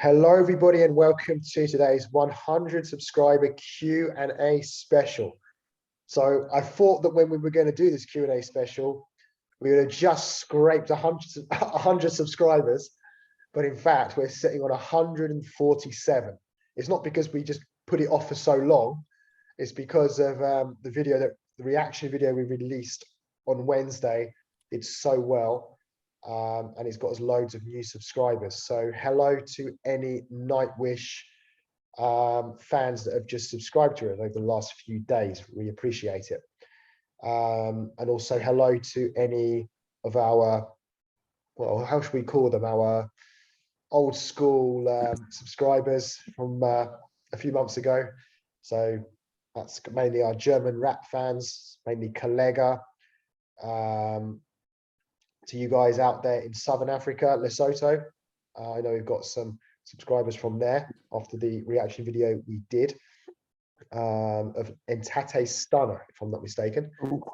Hello, everybody, and welcome to today's 100 subscriber Q&A special. So I thought that when we were going to do this Q&A special, we would have just scraped 100 subscribers, but in fact, we're sitting on 147. It's not because we just put it off for so long. It's because of the reaction video we released on Wednesday. It's so well. And it's got us loads of new subscribers. So hello to any Nightwish fans that have just subscribed to it over the last few days. We appreciate it. And also hello to any of our, well, how should we call them? Our old school subscribers from a few months ago. So that's mainly our German rap fans, mainly Kollega. To you guys out there in Southern Africa, Lesotho. I know we've got some subscribers from there after the reaction video we did of Entate Stunner, if I'm not mistaken.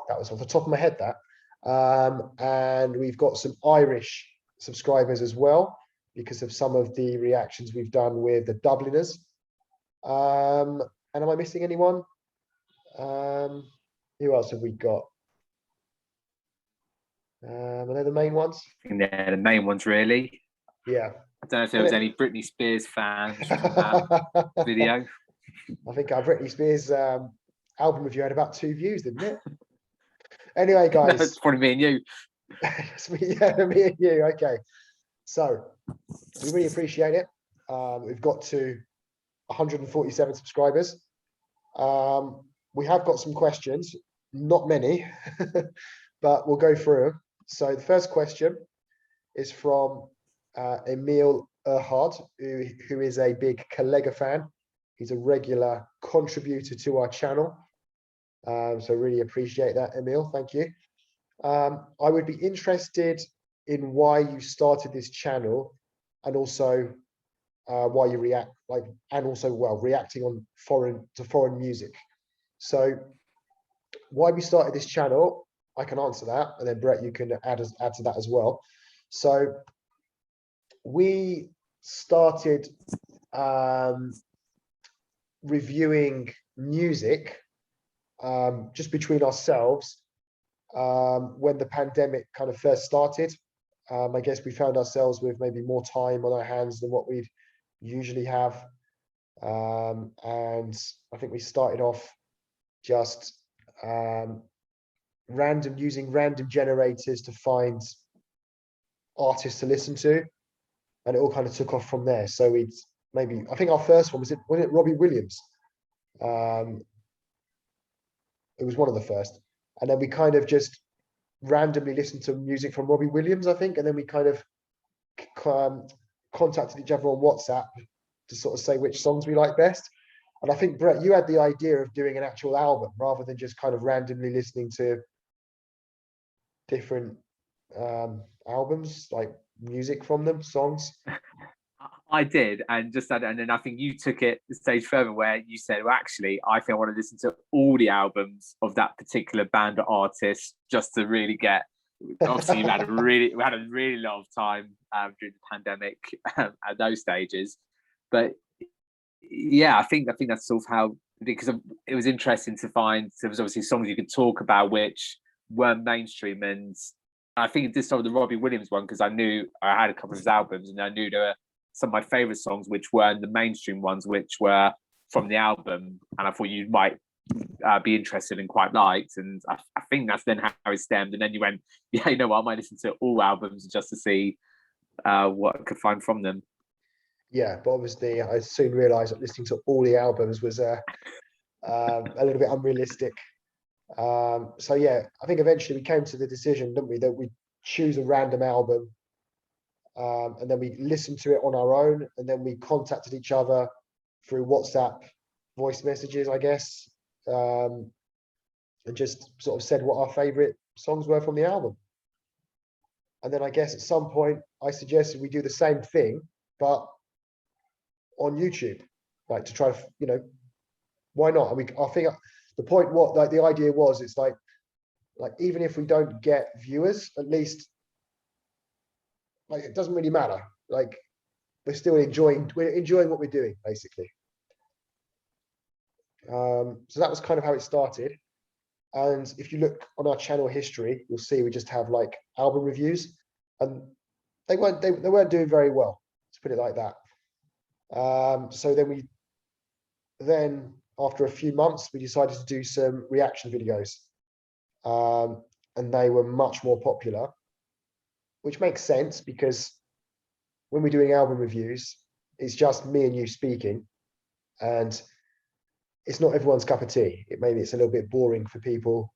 That was off the top of my head, that. And we've got some Irish subscribers as well because of some of the reactions we've done with the Dubliners. And am I missing anyone? Who else have we got? Are they the main ones? I think they're the main ones, really. Yeah. I don't know if there was any Britney Spears fans from that video. I think our Britney Spears album review had about 2 views, didn't it? Anyway, guys. It's probably me and you. Yeah, me and you. Okay. So we really appreciate it. We've got to 147 subscribers. We have got some questions, not many, but we'll go through. So the first question is from Emil Erhard, who is a big Kollega fan. He's a regular contributor to our channel. So really appreciate that, Emil. Thank you. I would be interested in why you started this channel and also why you reacting on foreign music. So why we started this channel, I can answer that, and then Brett, you can add to that as well. So we started reviewing music just between ourselves when the pandemic kind of first started. I guess we found ourselves with maybe more time on our hands than what we'd usually have. And I think we started off just using random generators to find artists to listen to, and it all kind of took off from there. So I think our first one was it Robbie Williams. It was one of the first, and then we kind of just randomly listened to music from Robbie Williams, I think, and then we kind of contacted each other on WhatsApp to sort of say which songs we like best. And I think, Brett, you had the idea of doing an actual album rather than just kind of randomly listening to different albums, like music from them, songs. I did, and then I think you took it a stage further where you said, well, actually, I think I want to listen to all the albums of that particular band or artist just to really get. Obviously, we had a really lot of time during the pandemic at those stages, but yeah, I think that's sort of how, because it was interesting to find there was obviously songs you could talk about which weren't mainstream, and I think this time the Robbie Williams one, because I knew I had a couple of his albums and I knew there were some of my favorite songs which weren't the mainstream ones, which were from the album, and I thought you might be interested and quite liked, and I think that's then how it stemmed. And then you went, yeah, you know what, I might listen to all albums just to see what I could find from them. Yeah, but obviously I soon realized that listening to all the albums was a little bit unrealistic. So yeah, I think eventually we came to the decision, didn't we, that we choose a random album, and then we listened to it on our own, and then we contacted each other through WhatsApp voice messages, I guess, and just sort of said what our favorite songs were from the album. And then I guess at some point I suggested we do the same thing, but on YouTube, like to try to, why not? I think the point, the idea was, it's like even if we don't get viewers, at least, like, it doesn't really matter. Like, still enjoying what we're doing, basically. So that was kind of how it started. And if you look on our channel history, you'll see we just have like album reviews, and they weren't doing very well, to put it like that. So then after a few months, we decided to do some reaction videos, and they were much more popular, which makes sense because when we're doing album reviews, it's just me and you speaking, and it's not everyone's cup of tea. Maybe it's a little bit boring for people.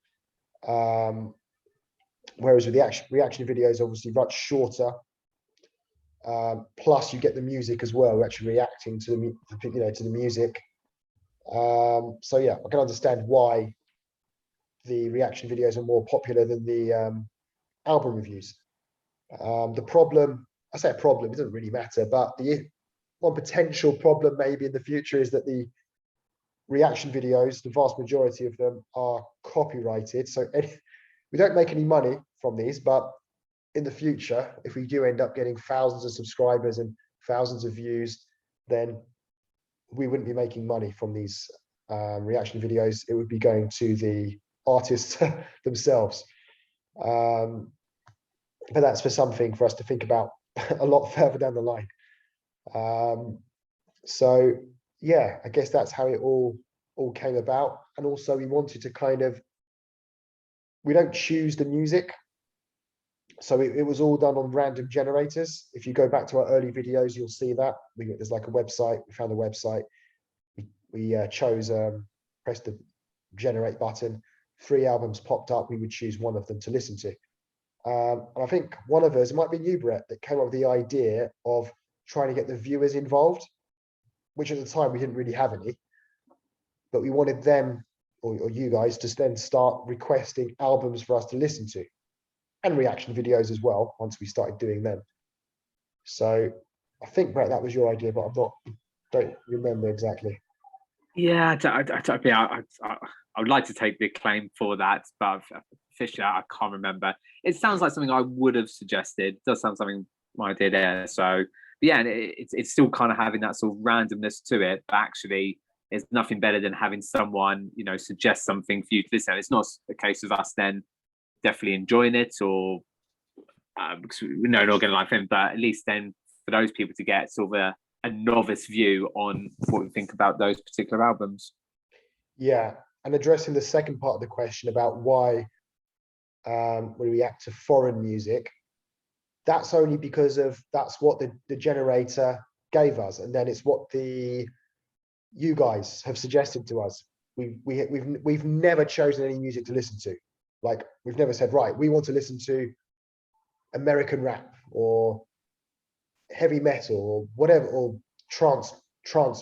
Whereas with the reaction videos, obviously much shorter. Plus, you get the music as well. We're actually reacting to the music. So yeah, I can understand why the reaction videos are more popular than the album reviews. The problem, I say a problem, it doesn't really matter, but the one potential problem maybe in the future is that the reaction videos, the vast majority of them are copyrighted. So we don't make any money from these, but in the future, if we do end up getting thousands of subscribers and thousands of views, then we wouldn't be making money from these reaction videos. It would be going to the artists themselves. But that's for something for us to think about a lot further down the line. So yeah, I guess that's how it all came about. And also we wanted to we don't choose the music. So it was all done on random generators. If you go back to our early videos, you'll see that there's like a website. We found a website. We chose, pressed the generate button. 3 albums popped up. We would choose one of them to listen to. And I think one of us, it might be you, Brett, that came up with the idea of trying to get the viewers involved, which at the time we didn't really have any. But we wanted them, or you guys, to then start requesting albums for us to listen to, and reaction videos as well, once we started doing them. So I think, Brett, that was your idea, but don't remember exactly. Yeah, I would like to take the claim for that, but officially I can't remember. It sounds like something I would have suggested. It does sound something I did there. So, but yeah, and it's still kind of having that sort of randomness to it, but actually it's nothing better than having someone, suggest something for you to listen. It's not a case of us then definitely enjoying it, or because we know not going to like him, but at least then for those people to get sort of a novice view on what we think about those particular albums. Yeah, and addressing the second part of the question about why we react to foreign music, that's only because that's what the generator gave us, and then it's what you guys have suggested to us. We've never chosen any music to listen to. Like, we've never said, right, we want to listen to American rap or heavy metal or whatever, or trance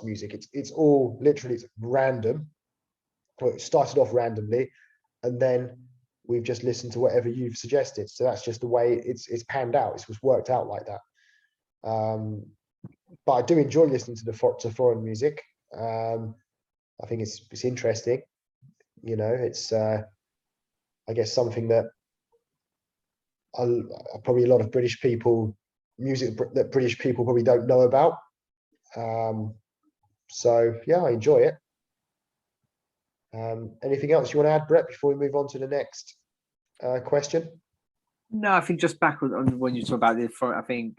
music. It's all literally random. Well, it started off randomly, and then we've just listened to whatever you've suggested. So that's just the way it's panned out. It's just worked out like that. But I do enjoy listening to foreign music. I think it's interesting. It's I guess something that probably a lot of British people, music that British people probably don't know about. So yeah, I enjoy it. Anything else you want to add, Brett, before we move on to the next question? No, I think just back on when you talk about this, I think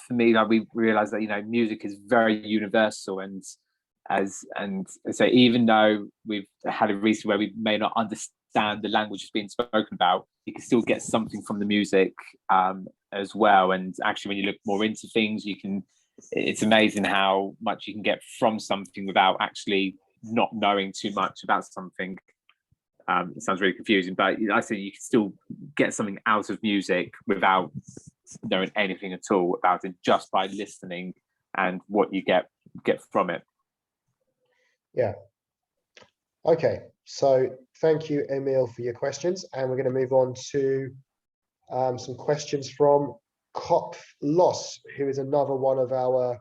for me, like, we realized that music is very universal, and so even though we've had a reason where we may not understand the language that's being spoken about, you can still get something from the music as well. And actually, when you look more into things, it's amazing how much you can get from something without actually not knowing too much about something. It sounds really confusing, but I think you can still get something out of music without knowing anything at all about it, just by listening and what you get from it. Yeah. Okay, so thank you, Emil, for your questions, and we're going to move on to some questions from Kopf Loss, who is another one of our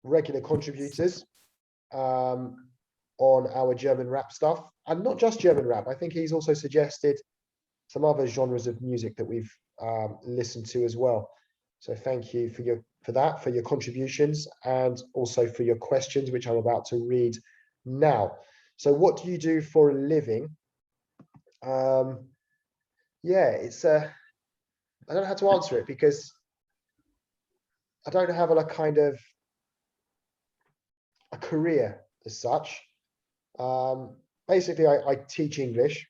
regular contributors on our German rap stuff, and not just German rap. I think he's also suggested some other genres of music that we've listened to as well. So thank you for your contributions, and also for your questions, which I'm about to read now. So what do you do for a living? Yeah, it's I don't know how to answer it, because I don't have a kind of a career as such. Basically, I teach English.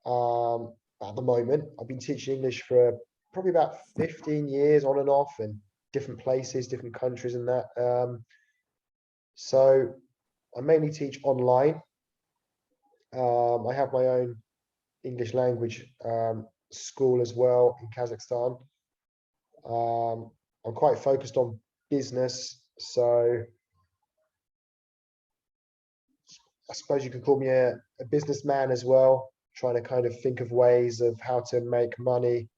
At the moment, I've been teaching English for probably about 15 years on and off, in different places, different countries, and that. So I mainly teach online. I have my own English language school as well in Kazakhstan. I'm quite focused on business, so I suppose you could call me a businessman as well, trying to kind of think of ways of how to make money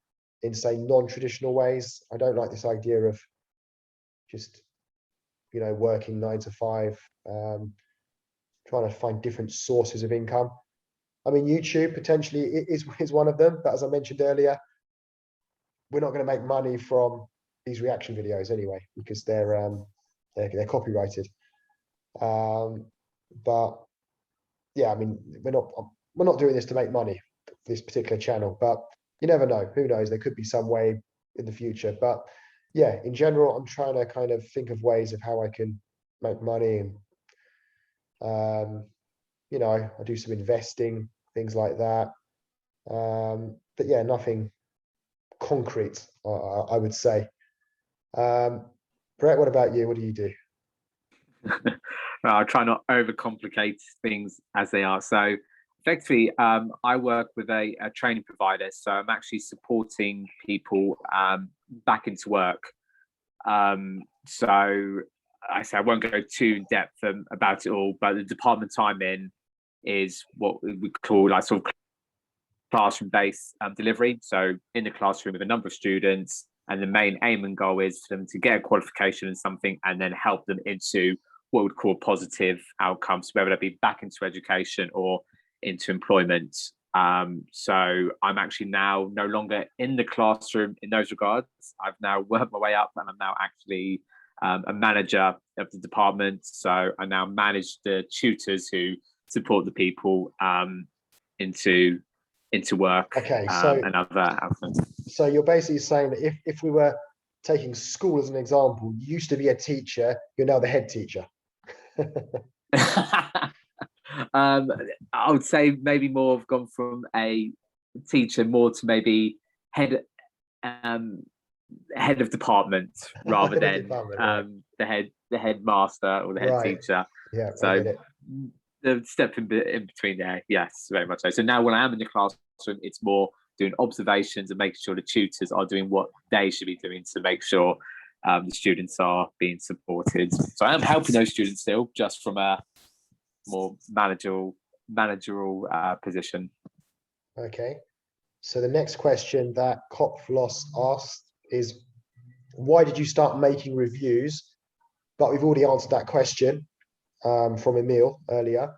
in, say, non-traditional ways. I don't like this idea of just, working 9 to 5, trying to find different sources of income. I mean, YouTube potentially is one of them, but as I mentioned earlier, we're not going to make money from these reaction videos anyway, because they're copyrighted. But yeah, I mean, we're not doing this to make money, this particular channel, but you never know. Who knows? There could be some way in the future. But yeah, in general, I'm trying to kind of think of ways of how I can make money, and I do some investing, things like that. But yeah, nothing concrete, I would say. Brett, what about you? What do you do? I'll try not overcomplicate things as they are. So effectively, I work with a training provider. So I'm actually supporting people back into work. So I say I won't go too in depth about it all, but the department I'm in is what we call like sort of classroom-based delivery. So in the classroom with a number of students, and the main aim and goal is for them to get a qualification in something and then help them into what we'd call positive outcomes, whether that be back into education or into employment. So I'm actually now no longer in the classroom in those regards. I've now worked my way up, and I'm now actually a manager of the department. So I now manage the tutors who support the people into work. Okay, so and other outcomes. So you're basically saying that if we were taking school as an example, you used to be a teacher, you're now the head teacher. I would say maybe more have gone from a teacher more to maybe head of department rather than right. the headmaster or the head teacher. Yeah, so I get it. The step in between there, yes, very much so. So now when I am in the classroom, it's more doing observations and making sure the tutors are doing what they should be doing to make sure the students are being supported. So I am helping those students still, just from a more managerial position. Okay. So the next question that Kopfloss asked is, why did you start making reviews? But we've already answered that question from Emil earlier.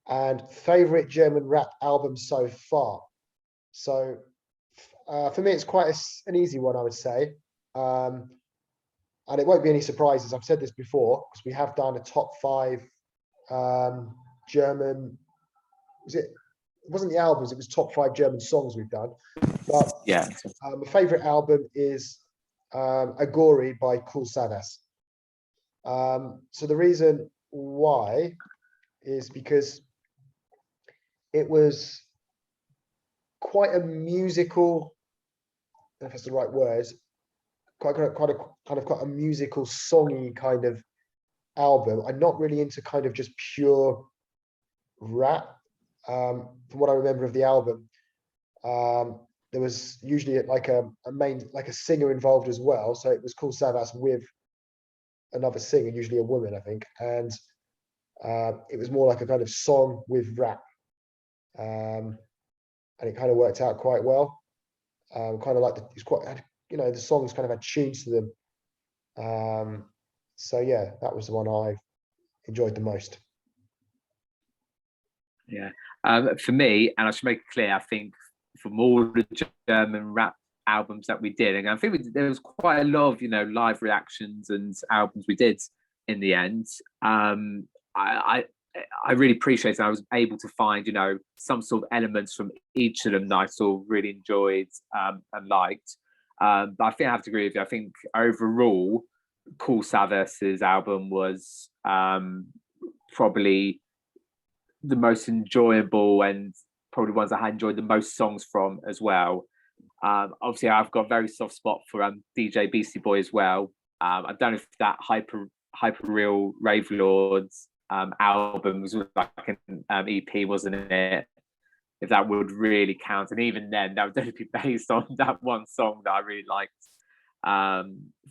And favorite German rap album so far. So for me, it's quite an easy one, I would say. And it won't be any surprises. I've said this before, because we have done a top 5 German, it wasn't the albums, it was top 5 German songs we've done. But yeah, my favorite album is Agori by Kool Savas. So the reason why is because it was quite a musical, if that's the right word, quite a musical, songy kind of album. I'm not really into kind of just pure rap. From what I remember of the album, there was usually like a singer involved as well. So it was Kool Savas with another singer, usually a woman, I think, and it was more like a kind of song with rap, and it kind of worked out quite well. Kind of like the songs kind of had tunes to them. So yeah, that was the one I enjoyed the most. Yeah, for me, and I should make it clear, I think from all the German rap albums that we did, and I think there was quite a lot of live reactions and albums we did in the end. I really appreciate it. I was able to find some sort of elements from each of them that I sort of really enjoyed and liked. But I think I have to agree with you. I think overall, Cool Savas's album was probably the most enjoyable, and probably ones I had enjoyed the most songs from as well. Obviously, I've got a very soft spot for DJ Beastie Boy as well. I don't know if that Hyper Real Rave Lords album was like an EP, wasn't it? If that would really count, and even then, that would only be based on that one song that I really liked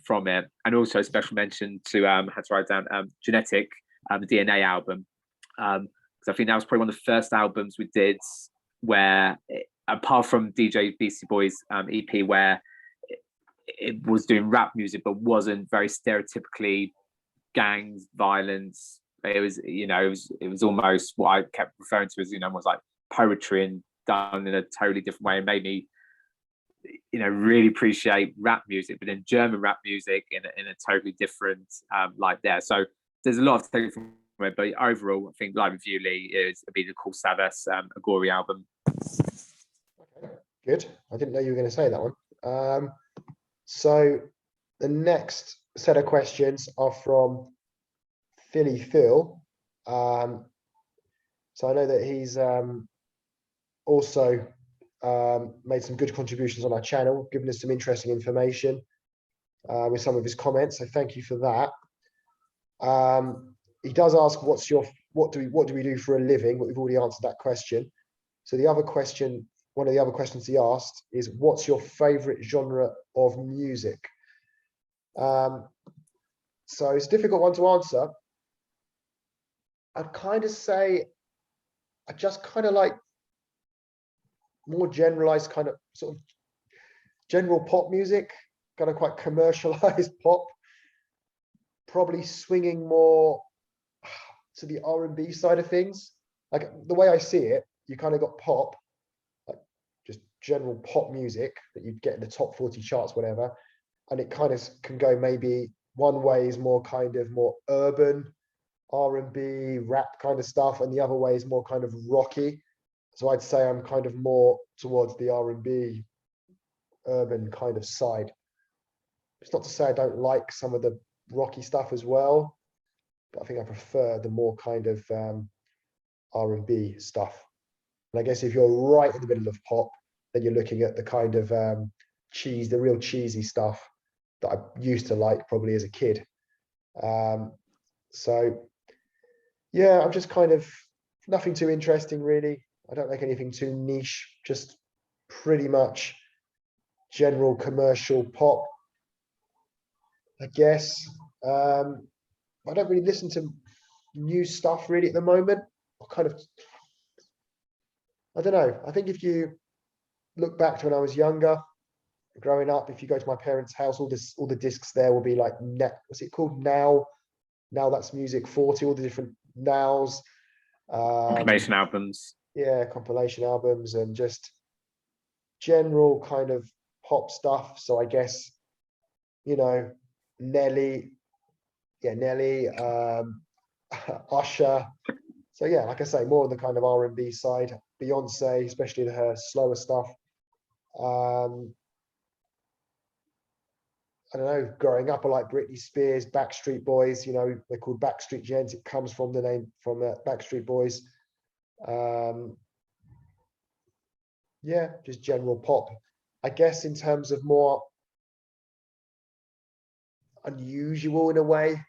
from it. And also, a special mention to had to write down Genetic, the DNA album, because I think that was probably one of the first albums we did where, apart from DJ Beastie Boys EP, where it was doing rap music but wasn't very stereotypically gangs, violence. It was almost what I kept referring to as was like poetry and done in a totally different way, and made me really appreciate rap music, but then German rap music in a totally different light there. So there's a lot of things from it, but overall I think, like with you, Lee, it'd be the Cool Savas Agori album. Okay, good. I didn't know you were going to say that one. So the next set of questions are from Philly Phil. So I know that he's also made some good contributions on our channel, giving us some interesting information with some of his comments. So thank you for that. He does ask, what do we do for a living? But we've already answered that question. So the other question, one of the other questions he asked is, what's your favorite genre of music? So it's a difficult one to answer. I'd kind of say I just kind of like more generalized kind of sort of general pop music, kind of quite commercialized pop, probably swinging more to the R&B side of things. Like the way I see it, you kind of got pop, like just general pop music that you'd get in the top 40 charts, whatever. And it kind of can go, maybe one way is more kind of more urban R&B rap kind of stuff, and the other way is more kind of rocky. So I'd say I'm kind of more towards the R&B urban kind of side. It's not to say I don't like some of the rocky stuff as well, but I think I prefer the more kind of R&B stuff. And I guess if you're right in the middle of pop, then you're looking at the kind of the real cheesy stuff that I used to like probably as a kid. So yeah, I'm just kind of nothing too interesting really. I don't like anything too niche, just pretty much general commercial pop, I guess. I don't really listen to new stuff really at the moment. I don't know. I think if you look back to when I was younger, growing up, if you go to my parents' house, all the discs there will be like, what's it called? Now That's Music 40, all the different nows. Compilation albums. Yeah, compilation albums and just general kind of pop stuff. So I guess, Nelly, Usher. So yeah, like I say, more on the kind of R&B side. Beyonce, especially her slower stuff. I don't know, growing up I like Britney Spears, Backstreet Boys, they're called Backstreet Gents. It comes from the name from Backstreet Boys. Yeah, just general pop. I guess in terms of more unusual in a way,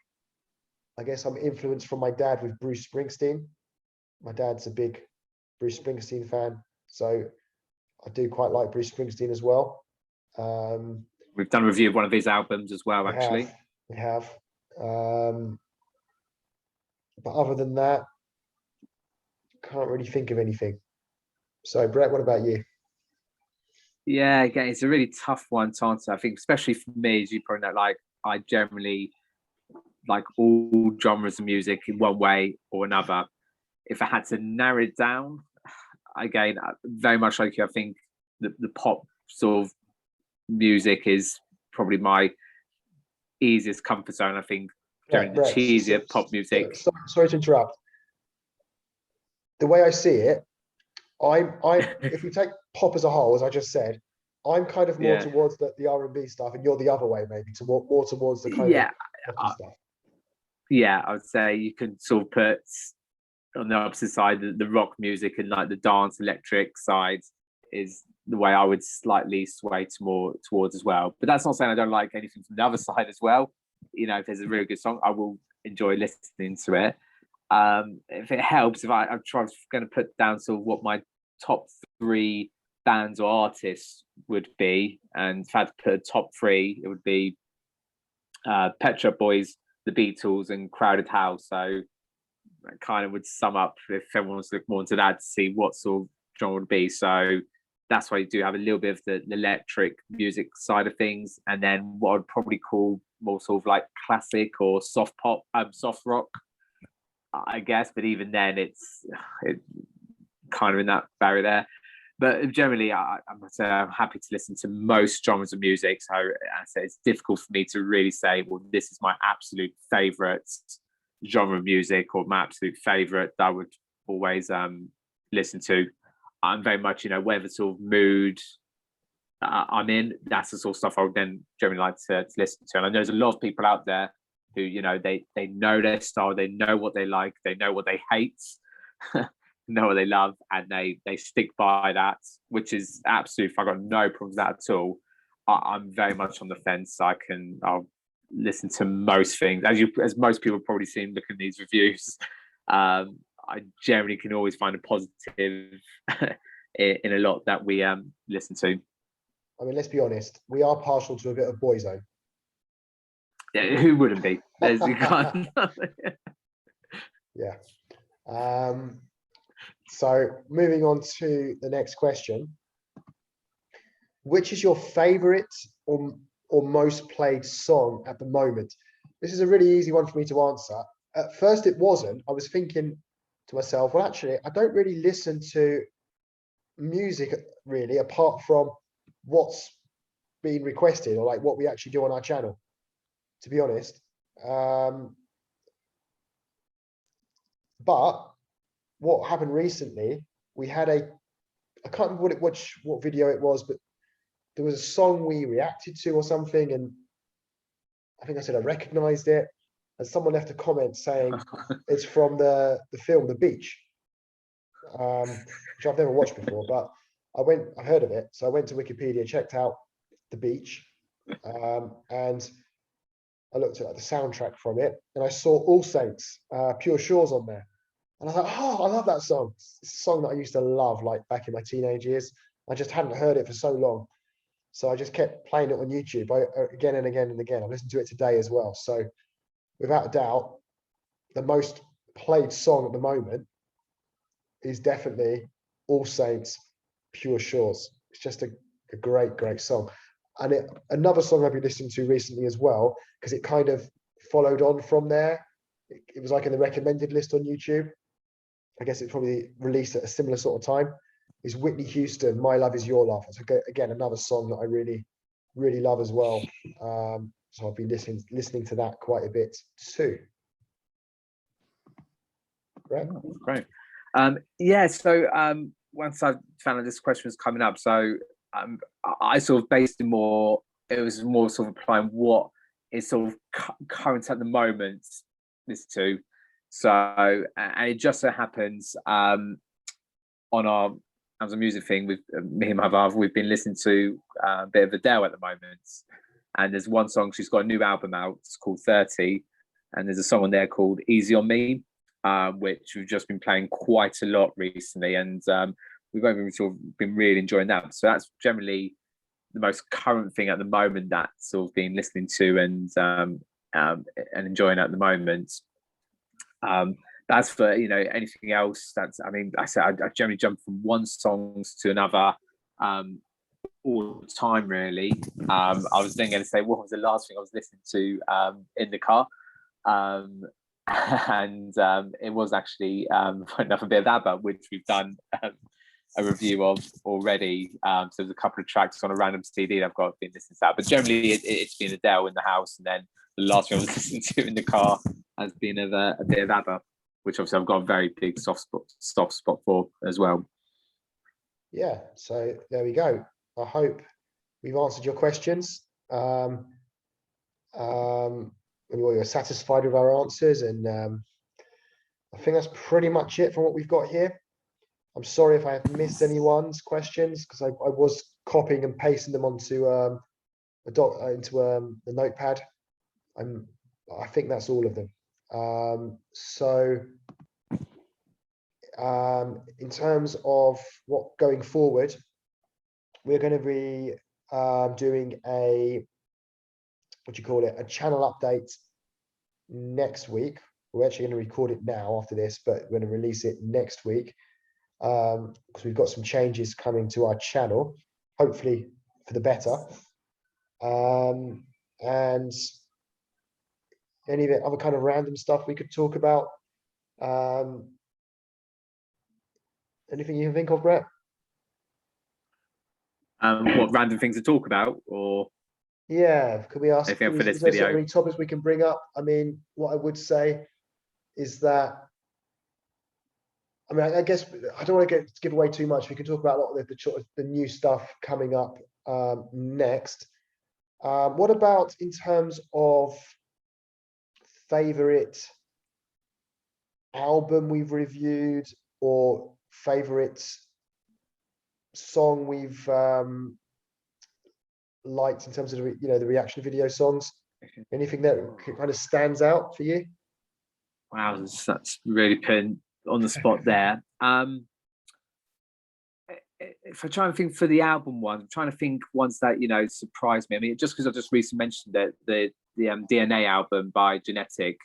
I guess I'm influenced from my dad with Bruce Springsteen. My dad's a big Bruce Springsteen fan, so I do quite like Bruce Springsteen as well. We've done a review of one of his albums as well, actually. We have. But other than that, can't really think of anything. So Brett, what about you? Yeah, again, it's a really tough one to answer. I think, especially for me, as you probably know, like I generally like all genres of music in one way or another. If I had to narrow it down, again, very much like you, I think the pop sort of music is probably my easiest comfort zone. I think during the cheesier pop music. Sorry to interrupt. The way I see it, I'm if we take pop as a whole, as I just said, I'm kind of more towards the R&B stuff, and you're the other way, maybe more towards the kind of stuff. Yeah, I would say you can sort of put on the opposite side the rock music, and like the dance electric side is the way I would slightly sway towards as well. But that's not saying I don't like anything from the other side as well. You know, if there's a really good song, I will enjoy listening to it. If it helps, if I'm going to put down sort of what my top 3 bands or artists would be, and if I had to put a top 3, it would be Pet Shop Boys, The Beatles, and Crowded House. So that kind of would sum up, if everyone wants to look more into that, to see what sort of genre would be. So that's why you do have a little bit of the electric music side of things, and then what I'd probably call more sort of like classic or soft pop, soft rock, I guess. But even then, it's kind of in that barrier there. But generally, I must say I'm happy to listen to most genres of music. So I say it's difficult for me to really say, well, this is my absolute favorite genre of music, or my absolute favorite that I would always listen to. I'm very much, whatever sort of mood I'm in, that's the sort of stuff I would then generally like to listen to. And I know there's a lot of people out there who, they know their style, they know what they like, they know what they hate, know what they love, and they stick by that, which is absolutely, I've got no problem with that at all. I'm very much on the fence. I'll listen to most things, as most people have probably seen looking at these reviews. I generally can always find a positive in a lot that we listen to. I mean, let's be honest, we are partial to a bit of Boyzone. Yeah, who wouldn't be? There's you can't. Yeah. So moving on to the next question. Which is your favorite or most played song at the moment? This is a really easy one for me to answer. At first it wasn't. I was thinking to myself, well, actually, I don't really listen to music really, apart from what's being requested, or like what we actually do on our channel, to be honest. But what happened recently, we had I can't remember what video it was, but there was a song we reacted to or something, and I think I said I recognized it, and someone left a comment saying it's from the film The Beach, which I've never watched before, but I heard of it, so I went to Wikipedia, checked out The Beach, and I looked at the soundtrack from it, and I saw All Saints, Pure Shores on there, and I was like, oh, I love that song. It's a song that I used to love, like back in my teenage years. I just hadn't heard it for so long, so I just kept playing it on YouTube again and again and again. I listened to it today as well. So without a doubt, the most played song at the moment is definitely All Saints, Pure Shores. It's just a great song. And another song I've been listening to recently as well, because it kind of followed on from there. It was like in the recommended list on YouTube. I guess it probably released at a similar sort of time. Is Whitney Houston, My Love Is Your Love. It's again another song that I really love as well. So I've been listening to that quite a bit too. Right. Great. So once I found out this question was coming up, so I sort of based it was more sort of applying what is sort of current at the moment, this too. So, and it just so happens on our Amazon Music thing with me and my other, we've been listening to a bit of Adele at the moment, and there's one song, she's got a new album out, it's called 30, and there's a song on there called Easy on Me, which we've just been playing quite a lot recently, and we've sort of been really enjoying that. So that's generally the most current thing at the moment that sort of been listening to and enjoying at the moment. That's for anything else. I generally jump from one song to another all the time, really. I was then going to say, what was the last thing I was listening to in the car? And it was actually another bit of ABBA, which we've done a review of already. So there's a couple of tracks on a random CD that I've got been listening to that. But generally, it's been Adele in the house, and then the last one I was listening to in the car has been a bit of ABBA, which obviously I've got a very big soft spot for as well. Yeah, so there we go. I hope we've answered your questions. And you're satisfied with our answers, and I think that's pretty much it from what we've got here. I'm sorry if I have missed anyone's questions, because I was copying and pasting them onto the notepad. I think that's all of them. In terms of what going forward, we're going to be doing a channel update next week. We're actually going to record it now after this, but we're going to release it next week, because we've got some changes coming to our channel, hopefully for the better. And any of the other kind of random stuff we could talk about. Anything you can think of, Brett? What random things to talk about, or yeah, could we ask? For this is there video? Any topics we can bring up? I mean, what I would say is that, I mean, I guess I don't want to give away too much. We can talk about a lot of the new stuff coming up next. What about in terms of favorite album we've reviewed, or favorite song we've liked in terms of the reaction video songs? Anything that kind of stands out for you? Wow, that's really putting on the spot there. If I try and think for the album one, I'm trying to think ones that surprised me. I mean, just because I just recently mentioned that the DNA album by Genetic,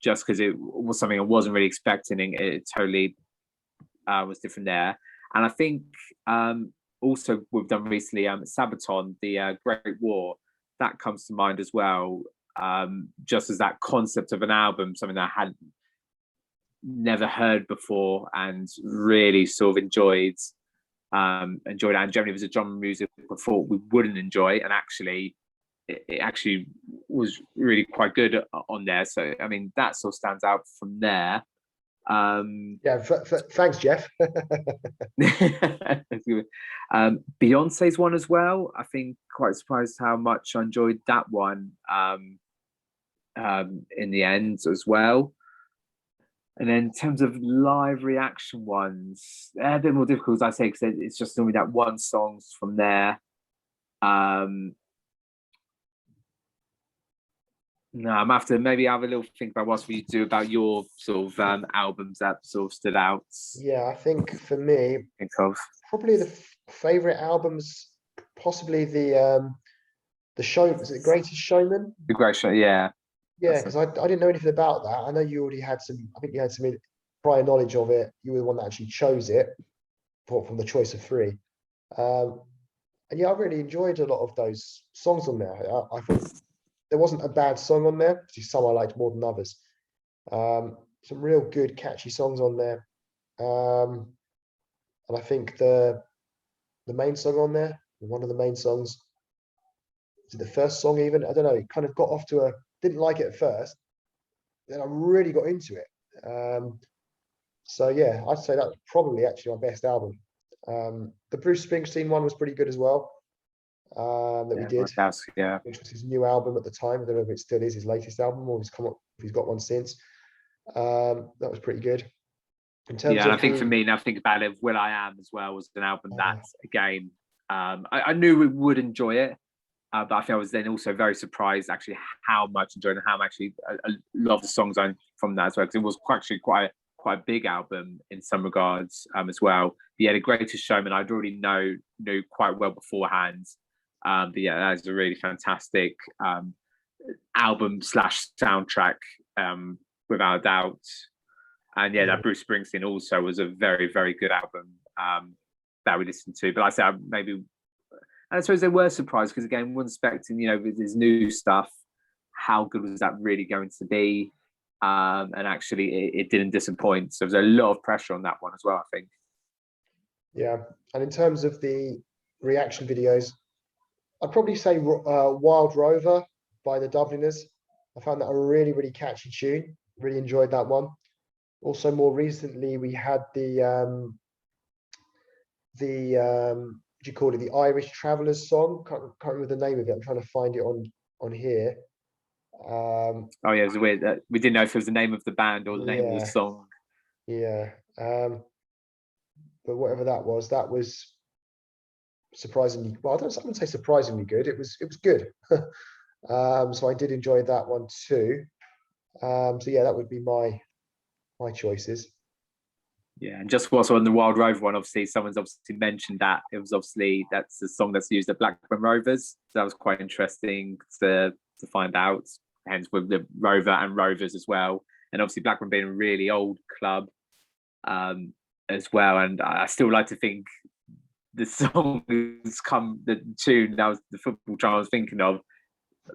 just because it was something I wasn't really expecting, and it totally was different there. And I think also we've done recently Sabaton, the Great War, that comes to mind as well, just as that concept of an album, something that I had never heard before and really sort of enjoyed it. And generally it was a genre of music I thought we wouldn't enjoy, and actually it actually was really quite good on there. So I mean, that sort of stands out from there. Yeah, thanks, Jeff. Beyonce's one as well. I think quite surprised how much I enjoyed that one in the end as well. And then in terms of live reaction ones, they're a bit more difficult, as I say, because it's just normally that one songs from there. No, I'm have to maybe have a little think about what you do about your sort of albums that sort of stood out. Yeah, I think for me, probably the favorite albums, possibly the show. Is it Greatest Showman? The Great Show, yeah. Yeah, because I didn't know anything about that. I know you already had some. I think you had some prior knowledge of it. You were the one that actually chose it from the choice of three. And yeah, I really enjoyed a lot of those songs on there. I thought there wasn't a bad song on there. Some I liked more than others. Some real good, catchy songs on there. And I think the main song on there, one of the main songs, is it the first song even? I don't know. It kind of got off to didn't like it at first. Then I really got into it. So yeah, I'd say that's probably actually my best album. The Bruce Springsteen one was pretty good as well. We did. Yeah. Which was his new album at the time. I don't know if it still is his latest album, or if he's got one since. That was pretty good. In terms and I think for me, now think about it, Will I Am as well was an album that, again, I knew we would enjoy it, but I think I was then also very surprised actually how much enjoyed and how much I love the songs from that as well, because it was actually quite a big album in some regards as well. But yeah, The Greatest Showman I'd already knew quite well beforehand. But yeah, that is a really fantastic album / soundtrack, without a doubt. And yeah, that Bruce Springsteen also was a very, very good album that we listened to. But I said maybe, I suppose they were surprised because again, we weren't expecting, with his new stuff, how good was that really going to be? And actually, it didn't disappoint. So there's a lot of pressure on that one as well, I think. Yeah, and in terms of the reaction videos, I'd probably say Wild Rover by the Dubliners. I found that a really, really catchy tune. Really enjoyed that one. Also, more recently, we had what do you call it? The Irish Travellers song. Can't remember the name of it. I'm trying to find it on here. Oh yeah, it was weird that we didn't know if it was the name of the band or the name of the Yeah, song. yeah. But whatever that was surprisingly well. I wouldn't say surprisingly good. It was good. So I did enjoy that one too. So yeah, that would be my choices. Yeah, and just whilst on the Wild Rover one, obviously someone's obviously mentioned that it was obviously that's the song that's used at Blackburn Rovers. So that was quite interesting to find out. Hence with the Rover and Rovers as well, and obviously Blackburn being a really old club as well. And I still like to think the song has come, the tune that was the football chant I was thinking of,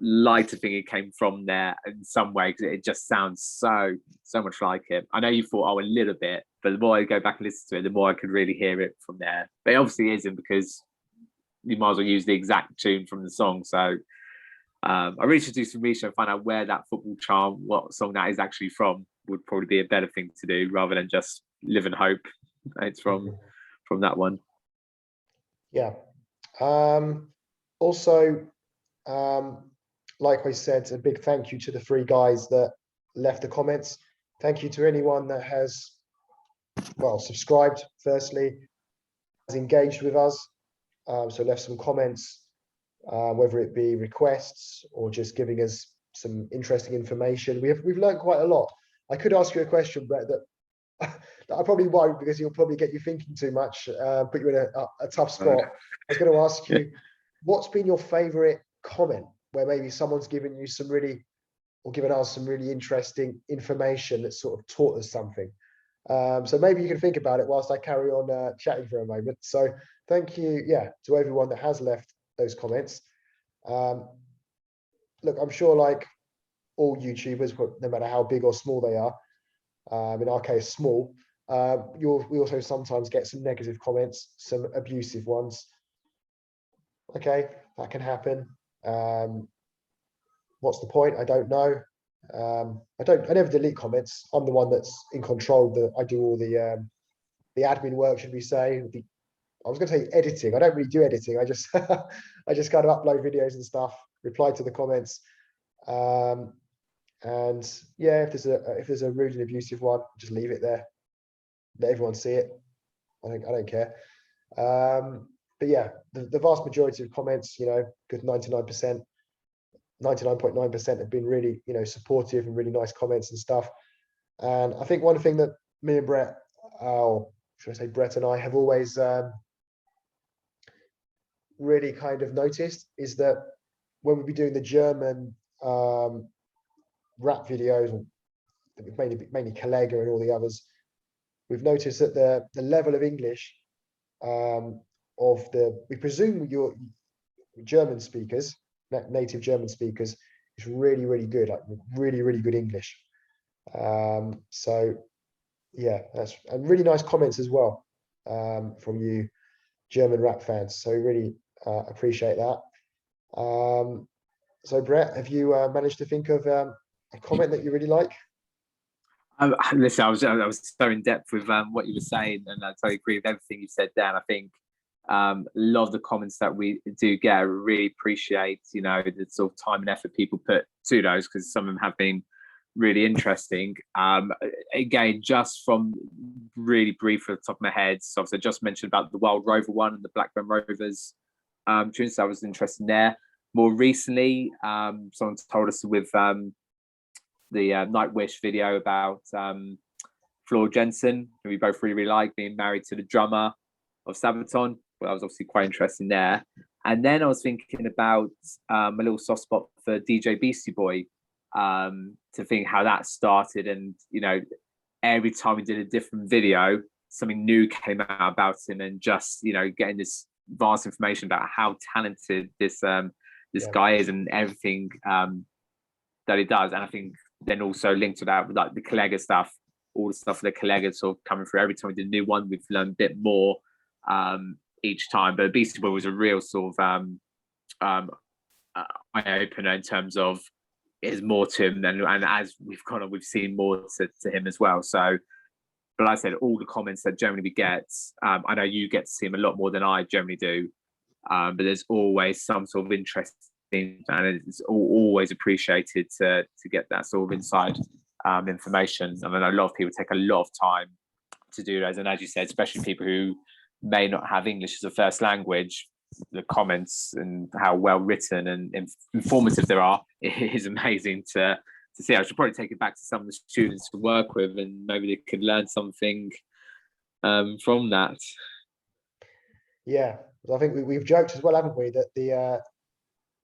like to think it came from there in some way because it just sounds so much like it. I know you thought, oh, a little bit, but the more I go back and listen to it, the more I could really hear it from there. But it obviously isn't because you might as well use the exact tune from the song. So I really should do some research and find out where that football chant, what song that is actually from, would probably be a better thing to do rather than just live and hope it's from that one. Yeah. Also, like I said, a big thank you to the three guys that left the comments. Thank you to anyone that has, well, subscribed firstly, has engaged with us, so left some comments, whether it be requests or just giving us some interesting information. We've learned quite a lot. I could ask you a question, Brett, that that I probably won't because you'll probably get you thinking too much, put you in a tough spot. I was going to ask you, what's been your favorite comment where maybe someone's given you some really, or given us some really interesting information that sort of taught us something? So maybe you can think about it whilst I carry on chatting for a moment. So thank you, yeah, to everyone that has left those comments. Look, I'm sure like all YouTubers, no matter how big or small they are, in our case, small, we also sometimes get some negative comments, some abusive ones. Okay, that can happen. What's the point? I don't know. I never delete comments. I'm the one that's in control. I do all the admin work, should we say? I was going to say editing. I don't really do editing. I just I just kind of upload videos and stuff, reply to the comments. And yeah, if there's a rude and abusive one, just leave it there. Let everyone see it. I don't care. But yeah, the vast majority of comments, good 99%, 99.9% have been really, supportive and really nice comments and stuff. And I think one thing that me and Brett, should I say Brett and I have always really kind of noticed is that when we be doing the German rap videos, mainly Collega and all the others, we've noticed that the level of English we presume your German speakers, native German speakers, is really, really good, like really, really good English. So yeah, and really nice comments as well from you German rap fans. So really appreciate that. So Brett, have you managed to think of a comment that you really like? Listen, I was so in depth with what you were saying, and I totally agree with everything you said there. And I think a lot of the comments that we do get, I really appreciate, the sort of time and effort people put to those, because some of them have been really interesting. Again, just from really brief at the top of my head, so I just mentioned about the Wild Rover one and the Blackburn Rovers tunes. So I was interested in there. More recently, someone told us with the Nightwish video about Floor Jensen, who we both really, really like, being married to the drummer of Sabaton. Well, I was obviously quite interested in there. And then I was thinking about a little soft spot for DJ Beastie Boy, to think how that started. And, every time we did a different video, something new came out about him, and just, getting this vast information about how talented this guy is and everything that he does. And I think then also linked to that with like the Collega stuff, all the stuff that Collega sort of coming through. Every time we did a new one, we've learned a bit more each time. But Beastie Boy was a real sort of eye opener in terms of there's more to him, and as we've seen more to him as well. So, but like I said, all the comments that generally we get, I know you get to see him a lot more than I generally do, but there's always some sort of interesting, and it's always appreciated to get that sort of inside information. I mean, a lot of people take a lot of time to do those, and as you said, especially people who may not have English as a first language, the comments and how well written and informative there are is amazing to see. I should probably take it back to some of the students to work with, and maybe they could learn something from that. Yeah, I think we've joked as well, haven't we, that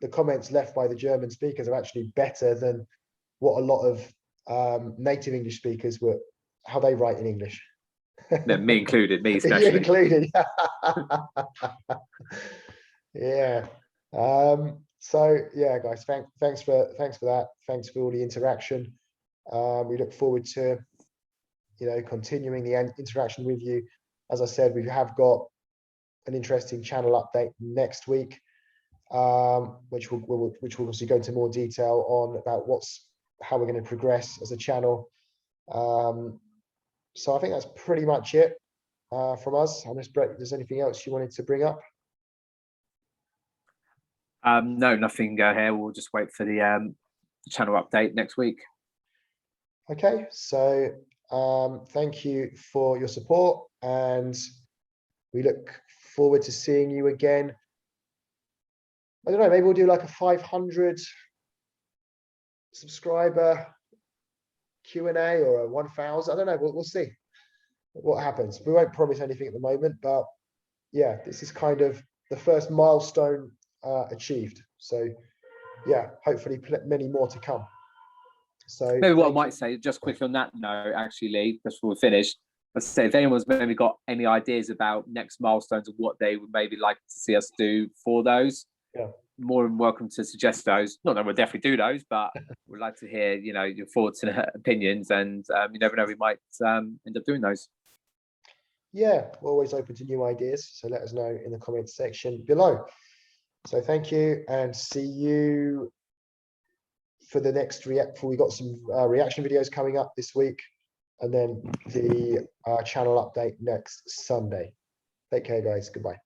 the comments left by the German speakers are actually better than what a lot of native English speakers were, how they write in English. Me included, me especially. You included. Yeah. So yeah, guys, thanks for that. Thanks for all the interaction. We look forward to continuing the interaction with you. As I said, we have got an interesting channel update next week, which we'll obviously go into more detail on about how we're going to progress as a channel. So I think that's pretty much it from us. Unless Brett, if there's anything else you wanted to bring up? No, nothing here. We'll just wait for the channel update next week. Okay, so thank you for your support, and we look forward to seeing you again. I don't know, maybe we'll do like a 500 subscriber Q&A or a 1,000. I don't know. We'll see what happens. We won't promise anything at the moment, but yeah, this is kind of the first milestone achieved. So yeah, hopefully many more to come. So maybe what I might say just quickly on that note, actually, Lee, just before we finish, I'd say if anyone's maybe got any ideas about next milestones or what they would maybe like to see us do for those, yeah, more than welcome to suggest those. Not that we'll definitely do those, but we'd like to hear, your thoughts and opinions, and you never know, we might end up doing those. Yeah, we're always open to new ideas, so let us know in the comments section below. So thank you, and see you for the next react. We got some reaction videos coming up this week, and then the channel update next Sunday. Take care, guys. Goodbye.